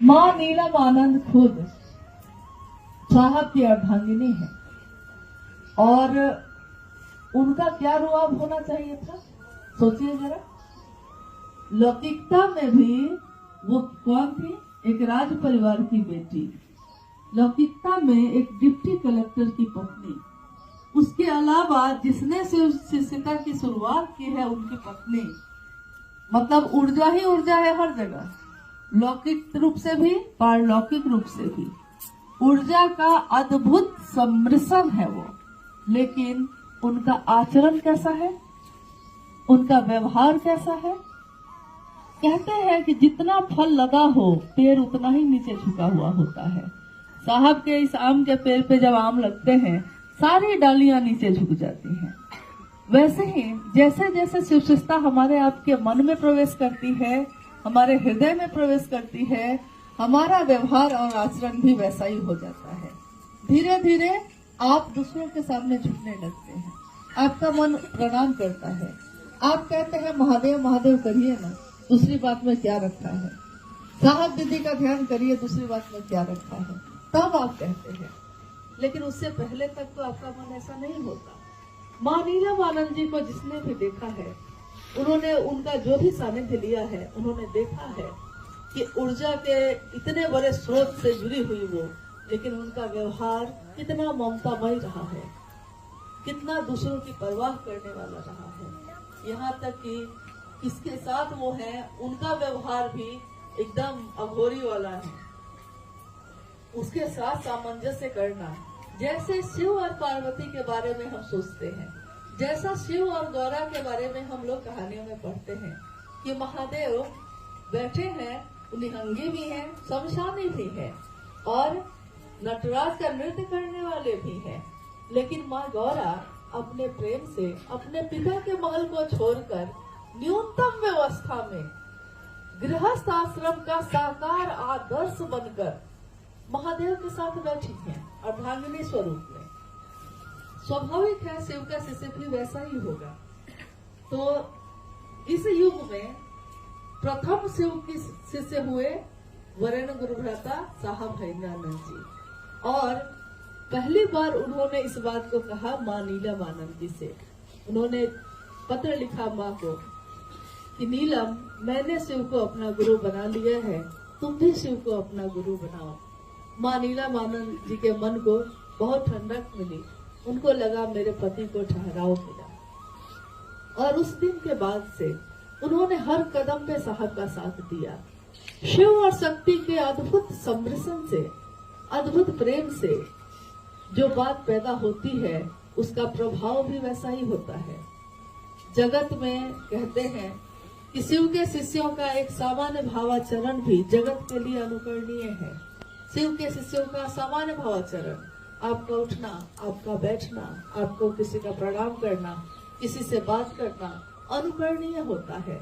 माँ नीलम आनंद खुद साहब की अर्धांगिनी है और उनका क्या रुआब होना चाहिए था, सोचिए जरा। लौकिकता में भी वो कौन थी? एक राज परिवार की बेटी, लौकिकता में एक डिप्टी कलेक्टर की पत्नी, उसके अलावा जिसने शिक्षिका की शुरुआत की है उनकी पत्नी। मतलब ऊर्जा ही ऊर्जा है हर जगह, लौकिक रूप से भी पारलौकिक रूप से भी ऊर्जा का अद्भुत सम्मिश्रण है वो। लेकिन उनका आचरण कैसा है, उनका व्यवहार कैसा है? कहते हैं कि जितना फल लगा हो पेड़ उतना ही नीचे झुका हुआ होता है। साहब के इस आम के पेड़ पे जब आम लगते हैं सारी डालियां नीचे झुक जाती हैं। वैसे ही जैसे जैसे शिवशिष्टता हमारे आपके मन में प्रवेश करती है, हमारे हृदय में प्रवेश करती है, हमारा व्यवहार और आचरण भी वैसा ही हो जाता है। धीरे धीरे आप दूसरों के सामने झुकने लगते हैं, आपका मन प्रणाम करता है, आप कहते हैं महादेव महादेव करिए ना, दूसरी बात में क्या रखा है, साहब दीदी का ध्यान करिए, दूसरी बात में क्या रखा है, तब आप कहते हैं। लेकिन उससे पहले तक तो आपका मन ऐसा नहीं होता। माँ नीलम आनंद जी को जिसने भी देखा है, उन्होंने उनका जो भी सानिध्य लिया है, उन्होंने देखा है कि ऊर्जा के इतने बड़े स्रोत से जुड़ी हुई वो, लेकिन उनका व्यवहार कितना ममतामय रहा है, कितना दूसरों की परवाह करने वाला रहा है। यहाँ तक कि किसके साथ वो है उनका व्यवहार भी एकदम अघोरी वाला है, उसके साथ सामंजस्य करना। जैसे शिव और पार्वती के बारे में हम सोचते हैं, जैसा शिव और गौरा के बारे में हम लोग कहानियों में पढ़ते हैं कि महादेव बैठे हैं, निहंगी भी हैं, शमशानी भी हैं और नटराज का नृत्य करने वाले भी हैं। लेकिन माँ गौरा अपने प्रेम से अपने पिता के महल को छोड़कर न्यूनतम व्यवस्था में गृहस्थ आश्रम का साकार आदर्श बनकर महादेव के साथ बैठी हैं अर्धांगिनी स्वरूप में। स्वाभाविक है शिव का शिष्य भी वैसा ही होगा। तो इस युग में प्रथम शिव की शिष्य हुए वरेण्य गुरुभ्राता साहब हरिंद्रानंद जी, और पहली बार उन्होंने इस बात को कहा माँ नीलम आनंद जी से। उन्होंने पत्र लिखा माँ को कि नीलम, मैंने शिव को अपना गुरु बना लिया है, तुम भी शिव को अपना गुरु बनाओ। माँ नीलम आनंद जी के मन को बहुत ठंडक मिली, उनको लगा मेरे पति को ठहराव मिला। और उस दिन के बाद से उन्होंने हर कदम पे साहब का साथ दिया। शिव और शक्ति के अद्भुत सम्मिश्रण से, अद्भुत प्रेम से जो बात पैदा होती है उसका प्रभाव भी वैसा ही होता है। जगत में कहते हैं कि शिव के शिष्यों का एक सामान्य भावाचरण भी जगत के लिए अनुकरणीय है। शिव के शिष्यों का सामान्य भावाचरण, आपका उठना, आपका बैठना, आपको किसी का प्रणाम करना, किसी से बात करना अनुकरणीय होता है।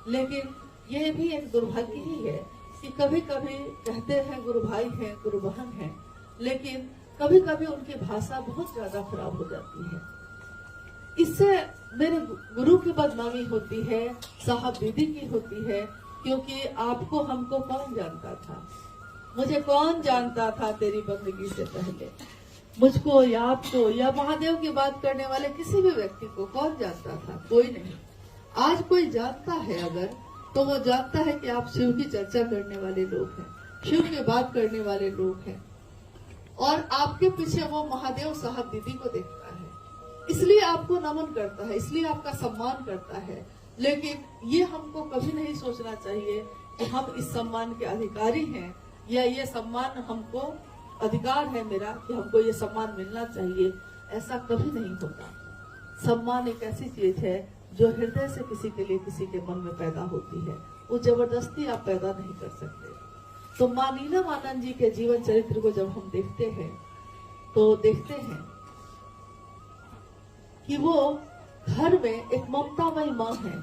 लेकिन यह भी एक दुर्भाग्य ही है कि कभी कभी कहते हैं गुरु भाई हैं, गुरु बहन हैं, लेकिन कभी कभी उनकी भाषा बहुत ज्यादा खराब हो जाती है। इससे मेरे गुरु की बदनामी होती है, साहब दीदी की होती है, क्योंकि आपको हमको कौन जानता था, मुझे कौन जानता था तेरी बंदगी से पहले, मुझको या आपको या महादेव की बात करने वाले किसी भी व्यक्ति को कौन जानता था? कोई नहीं। आज कोई जानता है अगर, तो वो जानता है कि आप शिव की चर्चा करने वाले लोग हैं, शिव की बात करने वाले लोग हैं, और आपके पीछे वो महादेव साहब दीदी को देखता है, इसलिए आपको नमन करता है, इसलिए आपका सम्मान करता है। लेकिन ये हमको कभी नहीं सोचना चाहिए कि हम इस सम्मान के अधिकारी हैं, या ये सम्मान हमको अधिकार है मेरा कि हमको ये सम्मान मिलना चाहिए। ऐसा कभी नहीं होता। सम्मान एक ऐसी चीज है जो हृदय से किसी के लिए किसी के मन में पैदा होती है, वो जबरदस्ती आप पैदा नहीं कर सकते। तो माँ नीलम आनंद जी के जीवन चरित्र को जब हम देखते हैं तो देखते हैं कि वो घर में एक ममतामयी माँ है,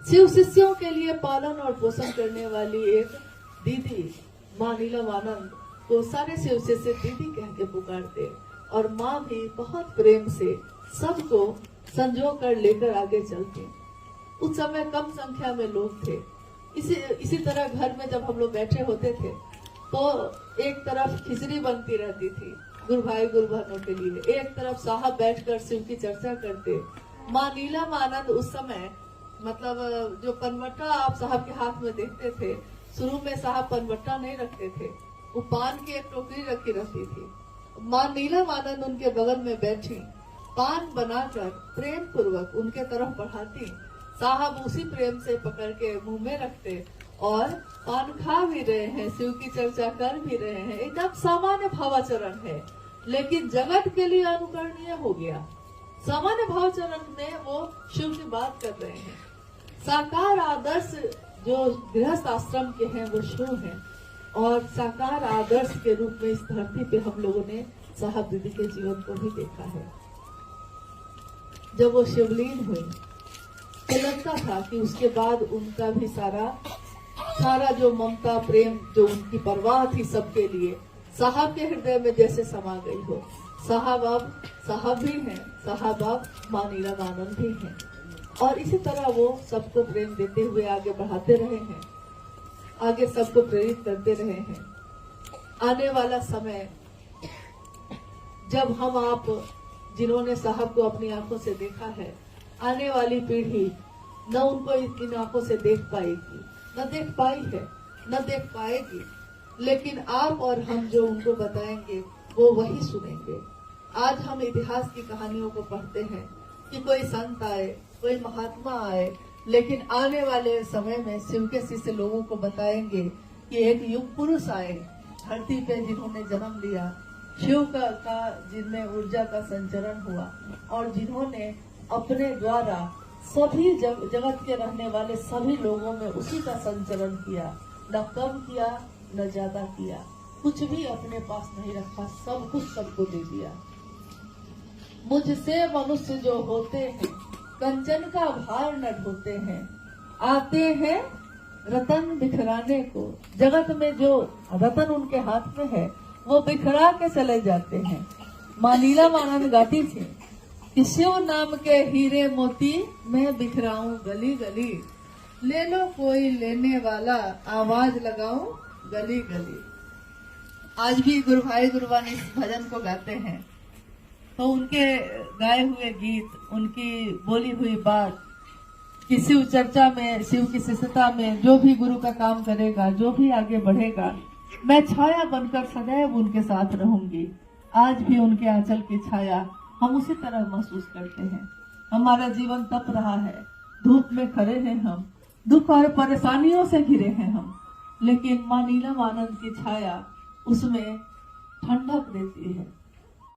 शिव शिष्यों के लिए पालन और पोषण करने वाली एक दीदी। माँ नीलम आनंद को सारे शिव शिष्य दीदी कह के पुकारते, और माँ भी बहुत प्रेम से सबको संजो कर लेकर आगे चलते। उस समय कम संख्या में लोग थे। इसी तरह घर में जब हम लोग बैठे होते थे तो एक तरफ खिचड़ी बनती रहती थी गुरु भाई गुरु बहनों के लिए, एक तरफ साहब बैठकर शिव की चर्चा करते। माँ नीलम आनंद उस समय मतलब जो पनवट्टा आप साहब के हाथ में देखते थे, शुरू में साहब पनवट्टा नहीं रखते थे, वो पान की एक टोकरी रखी रहती थी। माँ नीलम आनंद उनके बगल में बैठी पान बनाकर प्रेम पूर्वक उनके तरफ बढ़ाती, साहब उसी प्रेम से पकड़ के मुंह में रखते और पान खा भी रहे हैं, शिव की चर्चा कर भी रहे हैं। एकदम सामान्य भावाचरण है, लेकिन जगत के लिए अनुकरणीय हो गया। सामान्य भावाचरण में वो शिव की बात कर रहे हैं। साकार आदर्श जो गृहस्थ आश्रम के हैं वो शिव हैं, और साकार आदर्श के रूप में इस धरती पे हम लोगों ने साहब दीदी के जीवन को भी देखा है। जब वो शिवलीन हुई तो लगता था कि उसके बाद उनका भी सारा जो ममता प्रेम जो उनकी परवाह थी सबके लिए साहब के हृदय में जैसे समा गई हो। साहब अब साहब भी हैं, साहब अब माँ नीलम आनंद भी हैं, और इसी तरह वो सबको प्रेम देते हुए आगे बढ़ाते रहे हैं, आगे सबको प्रेरित करते रहे हैं। आने वाला समय जब हम आप जिन्होंने साहब को अपनी आंखों से देखा है, आने वाली पीढ़ी न उनको इन आंखों से देख पाएगी, न देख पाई है, न देख पाएगी, लेकिन आप और हम जो उनको बताएंगे वो वही सुनेंगे। आज हम इतिहास की कहानियों को पढ़ते हैं कि कोई संत आए, कोई महात्मा आए, लेकिन आने वाले समय में शिव के शिष्य लोगों को बताएंगे कि एक युग पुरुष आए धरती पे जिन्होंने जन्म लिया, शिव का जिनमें ऊर्जा का संचरण हुआ, और जिन्होंने अपने द्वारा सभी जगत के रहने वाले सभी लोगों में उसी का संचरण किया, न कम किया न ज्यादा किया, कुछ भी अपने पास नहीं रखा, सब कुछ सबको दे दिया। मुझसे मनुष्य जो होते हैं कंचन का भार न ढोते हैं, आते हैं रतन बिखराने को। जगत में जो रतन उनके हाथ में है वो बिखरा के चले जाते हैं। माँ नीलम आनंद गाती थी कि शिव नाम के हीरे मोती मैं बिखराऊं गली गली, ले लो कोई लेने वाला आवाज लगाऊं गली गली। आज भी गुरु भाई गुरुबा इस भजन को गाते हैं, तो उनके गाए हुए गीत, उनकी बोली हुई बात कि शिव चर्चा में, शिव की शिष्यता में जो भी गुरु का काम करेगा, जो भी आगे बढ़ेगा, मैं छाया बनकर सदैव उनके साथ रहूंगी। आज भी उनके आंचल की छाया हम उसी तरह महसूस करते हैं। हमारा जीवन तप रहा है, धूप में खड़े हैं हम, दुख और परेशानियों से घिरे हैं हम, लेकिन माँ नीलम आनंद की छाया उसमें ठंडक देती है,